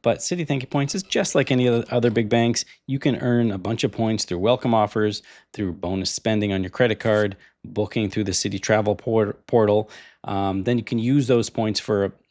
But Citi ThankYou Points is just like any other big banks. You can earn a bunch of points through welcome offers, through bonus spending on your credit card, booking through the Citi Travel portal. Then you can use those points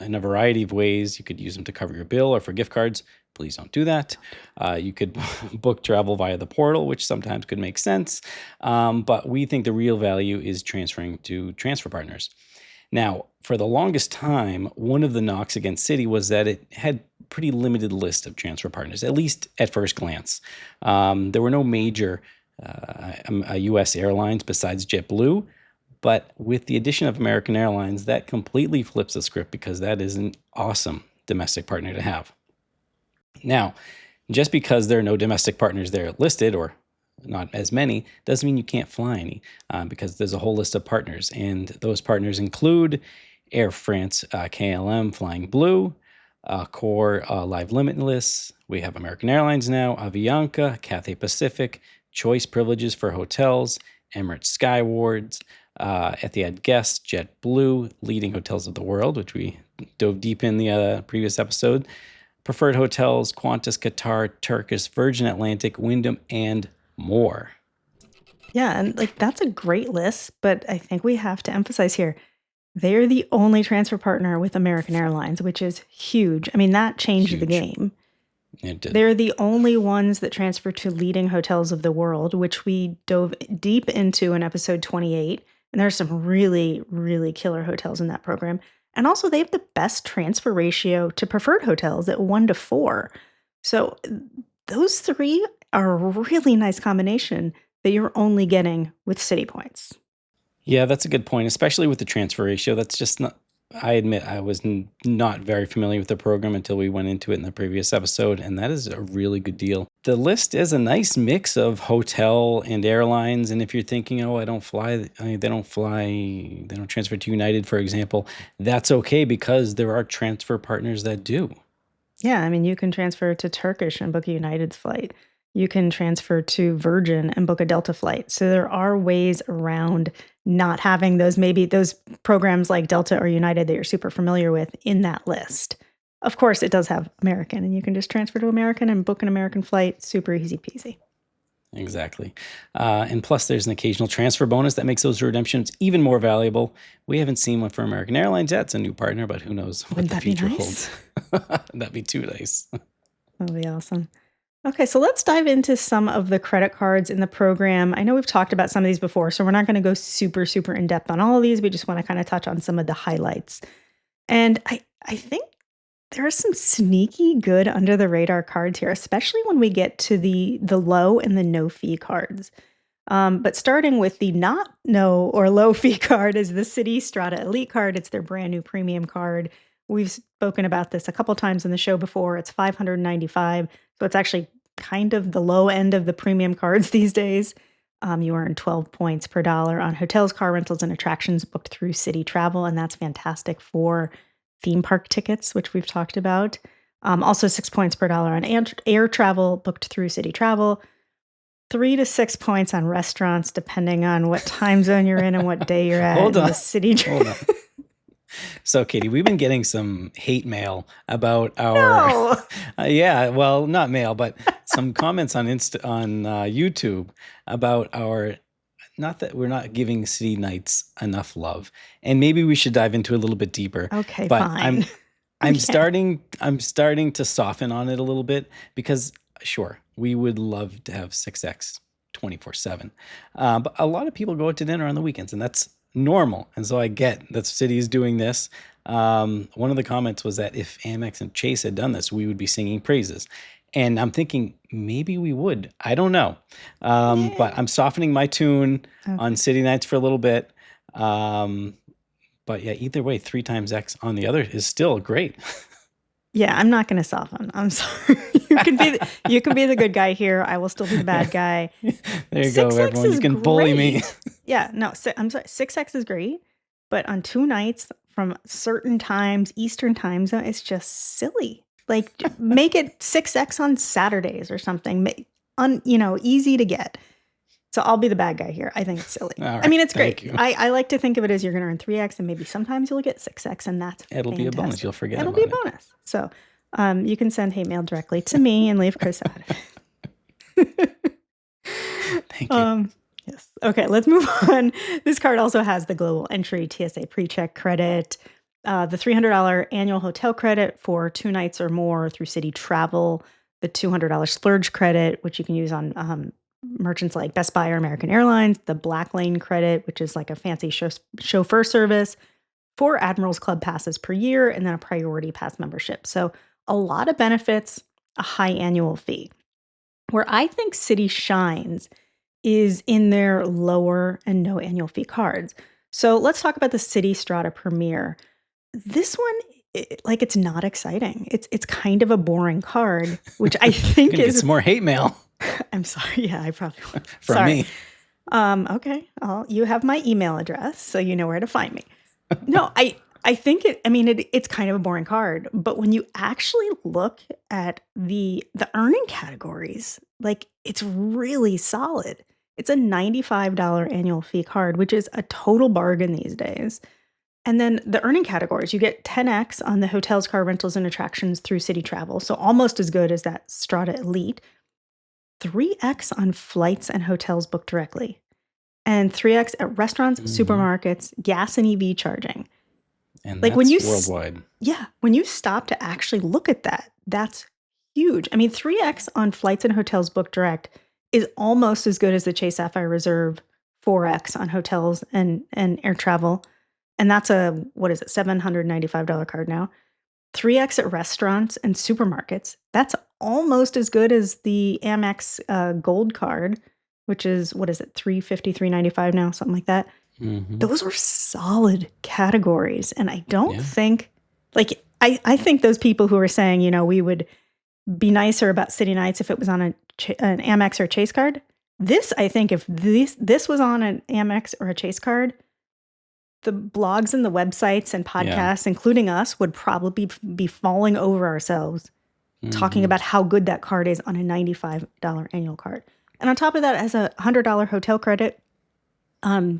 in a variety of ways. You could use them to cover your bill or for gift cards. Please don't do that. You could book travel via the portal, which sometimes could make sense. But we think the real value is transferring to transfer partners. Now, for the longest time, one of the knocks against Citi was that it had pretty limited list of transfer partners, at least at first glance. There were no major U.S. airlines besides JetBlue, but with the addition of American Airlines, that completely flips the script because that is an awesome domestic partner to have. Now, just because there are no domestic partners there listed, or not as many, doesn't mean you can't fly any, because there's a whole list of partners. And those partners include Air France, KLM, Flying Blue, Core, Live Limitless. We have American Airlines now, Avianca, Cathay Pacific, Choice Privileges for hotels, Emirates Skywards, Etihad Guest, JetBlue, Leading Hotels of the World, which we dove deep in the previous episode, Preferred Hotels, Qantas, Qatar, Turkish, Virgin Atlantic, Wyndham, and more. Yeah, and that's a great list, but I think we have to emphasize here, they're the only transfer partner with American Airlines, which is huge. I mean, that changed the game. It did. They're the only ones that transfer to Leading Hotels of the World, which we dove deep into in episode 28. And there's some really, really killer hotels in that program. And also, they have the best transfer ratio to preferred hotels at 1-4. So those three are a really nice combination that you're only getting with Citi Points. Yeah, that's a good point, especially with the transfer ratio. That's just not, I admit I was not very familiar with the program until we went into it in the previous episode, and that is a really good deal. The list is a nice mix of hotel and airlines, and if you're thinking, oh, they don't transfer to United, for example, that's okay because there are transfer partners that do. Yeah, I mean, you can transfer to Turkish and book a United's flight. You can transfer to Virgin and book a Delta flight. So there are ways around not having those programs like Delta or United that you're super familiar with in that list. Of course, it does have American, and you can just transfer to American and book an American flight. Super easy peasy. Exactly. And plus, there's an occasional transfer bonus that makes those redemptions even more valuable. We haven't seen one for American Airlines yet. It's a new partner, but who knows what the future holds. That'd be too nice. That'd be awesome. Okay, so let's dive into some of the credit cards in the program. I know we've talked about some of these before, so we're not going to go super, super in depth on all of these. We just want to kind of touch on some of the highlights. And I think there are some sneaky good under the radar cards here, especially when we get to the low and the no fee cards. But starting with the not no or low fee card is the Citi Strata Elite card. It's their brand new premium card. We've spoken about this a couple times in the show before. It's $595. So it's actually kind of the low end of the premium cards these days. You earn 12 points per dollar on hotels, car rentals, and attractions booked through Citi Travel. And that's fantastic for theme park tickets, which we've talked about. Also 6 points per dollar on air travel booked through Citi Travel. 3 to 6 points on restaurants, depending on what time zone you're in and what day you're at. Hold on. The Citi Hold on. So, Katie, we've been getting some hate mail about our, yeah, well, not mail, but some comments on YouTube about our, not that we're not giving City Nights enough love, and maybe we should dive into it a little bit deeper. Okay, but fine. I'm starting to soften on it a little bit because, sure, we would love to have 6X 24/7, but a lot of people go out to dinner on the weekends, and that's normal. And so I get that Citi is doing this. One of the comments was that if Amex and Chase had done this, we would be singing praises. And I'm thinking maybe we would. I don't know. But I'm softening my tune on Citi Nights for a little bit. But yeah, either way, 3 times X on the other is still great. Yeah, I'm not going to soften. I'm sorry. You can be the good guy here. I will still be the bad guy. There you go, everyone. You can bully me. Yeah, no, I'm sorry. 6X is great, but on 2 nights from certain times, Eastern time zone, it's just silly. Like, make it 6X on Saturdays or something. Easy to get. So I'll be the bad guy here. I think it's silly. Right, I mean, it's great. I like to think of it as you're going to earn 3X and maybe sometimes you'll get 6X, and that's It'll be a bonus. You'll forget It'll about be a bonus. So You can send hate mail directly to me and leave Chris out of it. Thank you. Yes. Okay, let's move on. This card also has the global entry TSA pre-check credit, the $300 annual hotel credit for 2 nights or more through Citi Travel, the $200 splurge credit, which you can use on merchants like Best Buy or American Airlines, the Black Lane credit, which is like a fancy chauffeur service, 4 Admirals Club passes per year, and then a priority pass membership. So a lot of benefits, a high annual fee. Where I think Citi shines is in their lower and no annual fee cards. So let's talk about the Citi Strata Premier. This one, it's not exciting. It's kind of a boring card, which I You're think gonna get is. some more hate mail I'm sorry. Yeah, I probably will. from Sorry. me. Okay. You have my email address, so you know where to find me. No, I think it's kind of a boring card, but when you actually look at the earning categories, like it's really solid. It's a $95 annual fee card, which is a total bargain these days. And then the earning categories, you get 10x on the hotels, car rentals, and attractions through Citi Travel, so almost as good as that Strata Elite. 3x on flights and hotels booked directly, and 3x at restaurants, supermarkets, gas and EV charging. And Like that's when you worldwide. when you stop to actually look at that, that's huge. I mean, 3x on flights and hotels booked direct is almost as good as the Chase Sapphire Reserve 4x on hotels and air travel. And that's a what is it, $795 card now. 3x at restaurants and supermarkets. That's almost as good as the Amex Gold card, which is what is it, 350, 395 now, something like that. Those are solid categories. And I don't Yeah. think, I think those people who are saying, we would be nicer about City Nights if it was on an Amex or a Chase card. I think if this was on an Amex or a Chase card, the blogs and the websites and podcasts, including us, would probably be falling over ourselves talking about how good that card is on a $95 annual card. And on top of that, as a $100 hotel credit,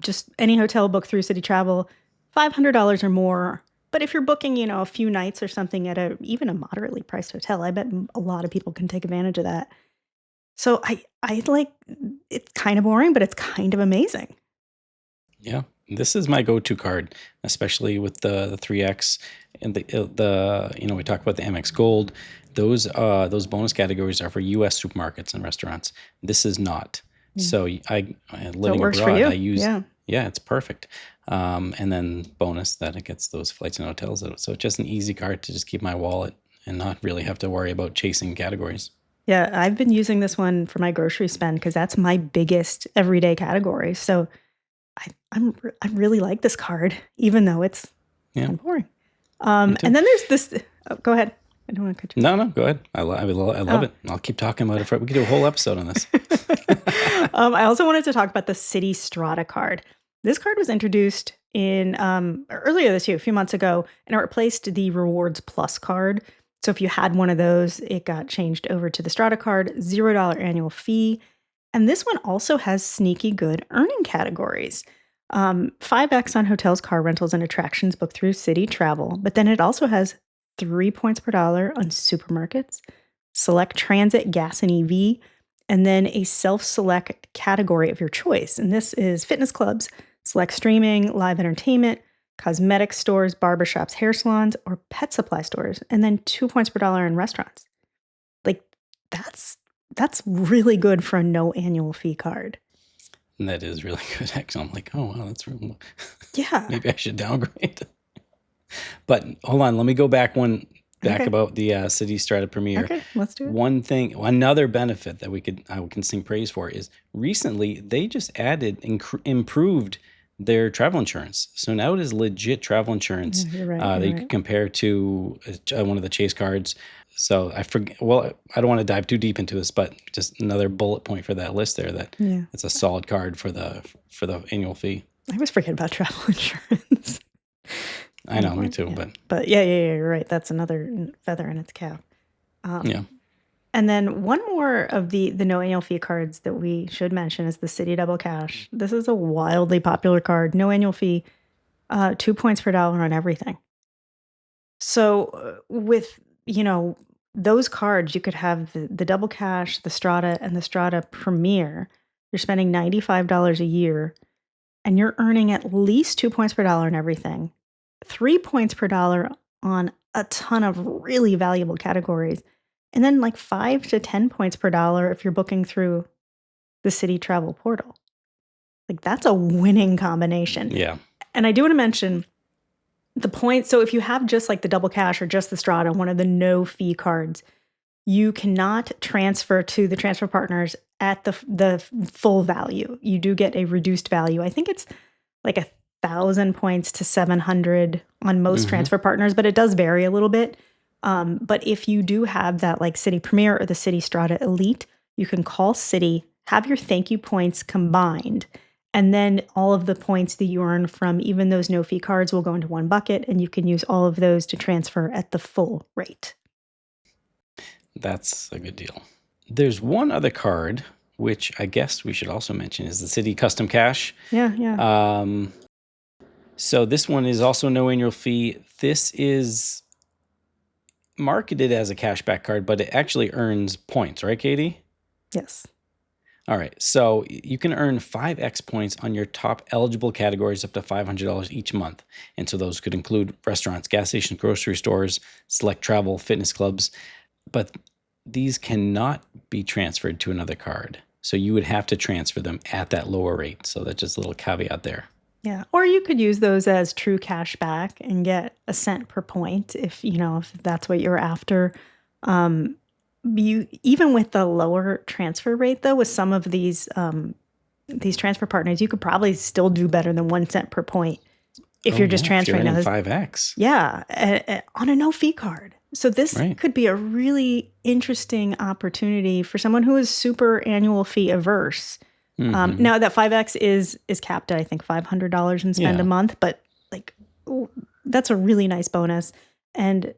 just any hotel booked through Citi Travel, $500 or more. But if you're booking, a few nights or something at even a moderately priced hotel, I bet a lot of people can take advantage of that. So I like, it's kind of boring, but it's kind of amazing. Yeah. This is my go-to card, especially with the 3x and the we talk about the Amex Gold. Those bonus categories are for U.S. supermarkets and restaurants. This is not. So living works for abroad, you. I use Yeah. it's perfect. And then bonus that it gets those flights and hotels out. So it's just an easy card to just keep my wallet and not really have to worry about chasing categories. Yeah, I've been using this one for my grocery spend because that's my biggest everyday category. So I really like this card, even though it's kind of boring. And then there's this. Oh, go ahead. I don't want to cut you. No, go ahead. I love it. I'll keep talking about it. We could do a whole episode on this. I also wanted to talk about the Citi Strata card. This card was introduced in earlier this year, a few months ago, and it replaced the Rewards Plus card. So if you had one of those, it got changed over to the Strata card, $0 annual fee. And this one also has sneaky good earning categories. 5x on hotels, car rentals, and attractions booked through Citi Travel. But then it also has 3 points per dollar on supermarkets, select transit, gas, and EV, and then a self-select category of your choice. And this is fitness clubs, select streaming, live entertainment, cosmetic stores, barbershops, hair salons, or pet supply stores. And then 2 points per dollar in restaurants. Like, that's really good for a no annual fee card. And that is really good. Actually, I'm like, oh wow, that's really. Yeah. Maybe I should downgrade. But hold on, let me go back about the Citi Strata Premier. Okay, let's do it. One thing, another benefit that we can sing praise for is recently they just added improved their travel insurance. So now it is legit travel insurance You're right, that you could compare to one of the Chase cards. So I forget. Well, I don't want to dive too deep into this, but just another bullet point for that list there. That it's a solid card for the annual fee. I always forget about travel insurance. I know, me too. Yeah. But yeah, you're right. That's another feather in its cap. And then one more of the no annual fee cards that we should mention is the Citi Double Cash. This is a wildly popular card. No annual fee, 2 points per dollar on everything. So with you know, those cards, you could have the Double Cash, the Strata, and the Strata Premier. You're spending $95 a year, and you're earning at least 2 points per dollar in everything, 3 points per dollar on a ton of really valuable categories, and then like 5 to 10 points per dollar if you're booking through the Citi travel portal. Like, that's a winning combination. Yeah. And I do want to mention the points. So if you have just like the Double Cash or just the Strata, one of the no fee cards, you cannot transfer to the transfer partners at the full value. You do get a reduced value. I think it's like 1,000 points to 700 on most transfer partners, but it does vary a little bit. But if you do have that like Citi Premier or the Citi Strata Elite, you can call Citi, have your thank you points combined, and then all of the points that you earn from even those no fee cards will go into one bucket, and you can use all of those to transfer at the full rate. That's a good deal. There's one other card, which I guess we should also mention, is the Citi Custom Cash. Yeah. So this one is also no annual fee. This is marketed as a cashback card, but it actually earns points, right, Katie? Yes. All right. So you can earn 5x points on your top eligible categories up to $500 each month. And so those could include restaurants, gas stations, grocery stores, select travel, fitness clubs. But these cannot be transferred to another card. So you would have to transfer them at that lower rate. So that's just a little caveat there. Yeah. Or you could use those as true cash back and get a cent per point if that's what you're after. You even with the lower transfer rate though, with some of these transfer partners, you could probably still do better than 1 cent per point if you're just transferring those. those. 5x. Yeah, on a no fee card. So this could be a really interesting opportunity for someone who is super annual fee averse. Now that 5x is capped at I think $500 in spend a month, but like that's a really nice bonus. And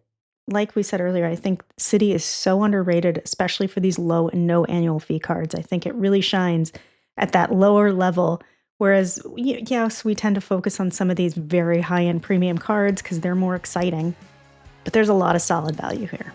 like we said earlier, I think Citi is so underrated, especially for these low and no annual fee cards. I think it really shines at that lower level. Whereas, yes, we tend to focus on some of these very high-end premium cards because they're more exciting. But there's a lot of solid value here.